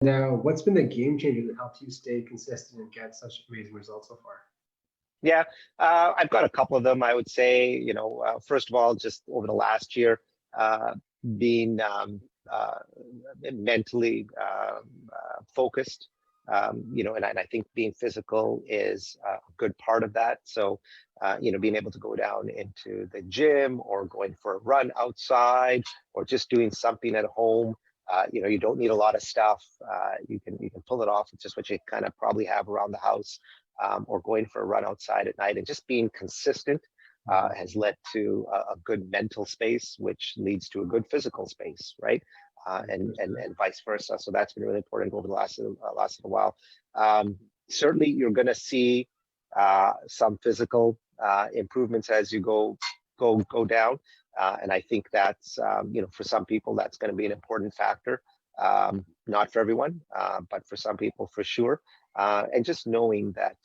Now, what's been the game changer that helped you stay consistent and get such amazing results so far? Yeah, I've got a couple of them. I would say, first of all, just over the last year, uh, being uh, mentally focused, and I think being physical is a good part of that. So, being able to go down into the gym or going for a run outside or just doing something at home. You don't need a lot of stuff. You can pull it off with just what you kind of probably have around the house, or going for a run outside at night, and just being consistent has led to a good mental space, which leads to a good physical space, right? And vice versa. So that's been really important over the last little while. Certainly, you're going to see some physical improvements as you go down, and I think that's for some people that's going to be an important factor. Not for everyone, but for some people for sure. And just knowing that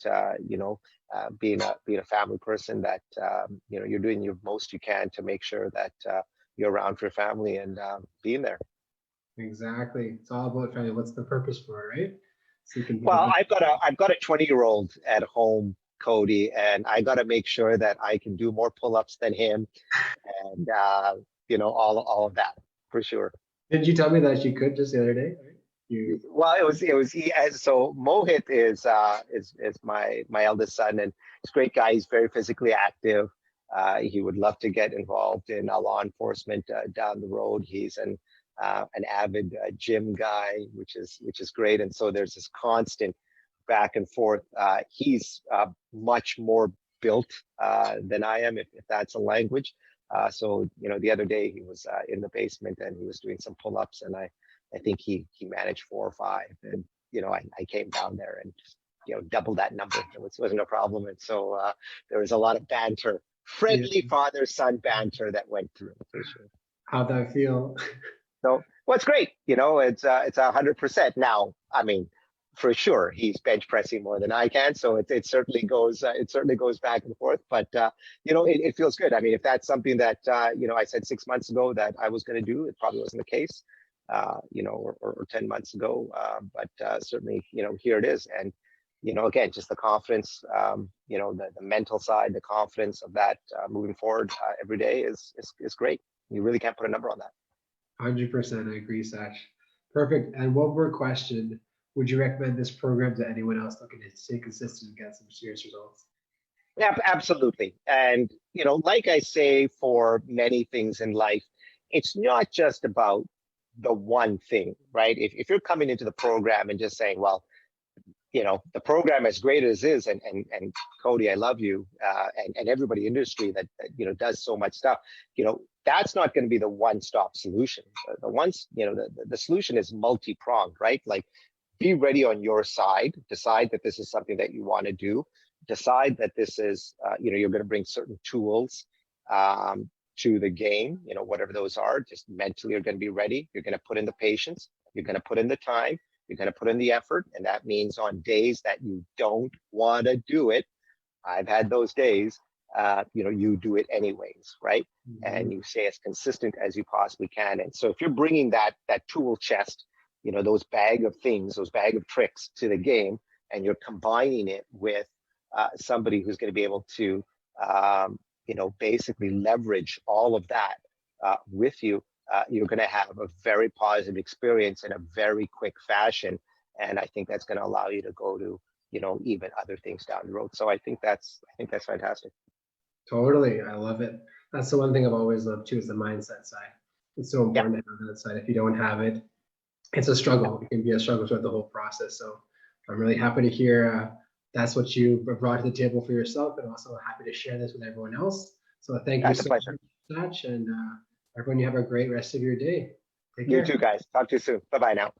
being a family person, that you're doing your most you can to make sure that you're around for your family and being there. Exactly. It's all about family. What's the purpose for it, right? So you can be Well, I've got a 20-year-old at home, Cody, and I got to make sure that I can do more pull-ups than him, and all of that for sure. Did you tell me that you could just the other day? Right? You Well, it was so Mohit is my eldest son, and he's a great guy. He's very physically active. He would love to get involved in law enforcement down the road. He's an avid gym guy, which is great. And so there's this constant back and forth. He's much more built than I am, if that's a language. So the other day he was in the basement and he was doing some pull-ups, and I think he managed 4 or 5, and I came down there and just doubled that number. It wasn't a problem, and so there was a lot of banter, friendly Yeah. father-son banter that went through for sure. How'd that feel? So, well, it's great. It's 100%. Now, I mean, for sure, he's bench pressing more than I can, so it certainly goes back and forth. But it feels good. I mean, if that's something that I said 6 months ago that I was going to do, it probably wasn't the case. Or 10 months ago. But certainly, here it is. And, again, just the confidence, the mental side, the confidence of that moving forward every day is great. You really can't put a number on that. 100%. I agree, Sach. Perfect. And one more question. Would you recommend this program to anyone else looking to stay consistent and get some serious results? Yeah, absolutely. And, like I say, for many things in life, it's not just about the one thing, right? If you're coming into the program and just saying, well, the program as great as is, and Cody, I love you, and everybody in the industry that does so much stuff, that's not going to be the one-stop solution. The solution is multi-pronged, right? Like, be ready on your side, decide that this is something that you want to do, decide that this is, you're going to bring certain tools to the game, whatever those are. Just mentally you're going to be ready. You're going to put in the patience, you're going to put in the time, you're going to put in the effort. And that means on days that you don't want to do it, I've had those days, you do it anyways, right? Mm-hmm. And you stay as consistent as you possibly can. And so if you're bringing that tool chest, those bag of things, those bag of tricks to the game, and you're combining it with somebody who's going to be able to basically leverage all of that with you, you're going to have a very positive experience in a very quick fashion. And I think that's going to allow you to go to, even other things down the road. So I think that's fantastic. Totally. I love it. That's the one thing I've always loved too, is the mindset side. It's so important to have that side. If you don't have it, it's a struggle. It can be a struggle throughout the whole process. So I'm really happy to hear that's what you brought to the table for yourself, and also happy to share this with everyone else. So thank you so much, and everyone, you have a great rest of your day. Take care. You too, guys. Talk to you soon. Bye-bye now.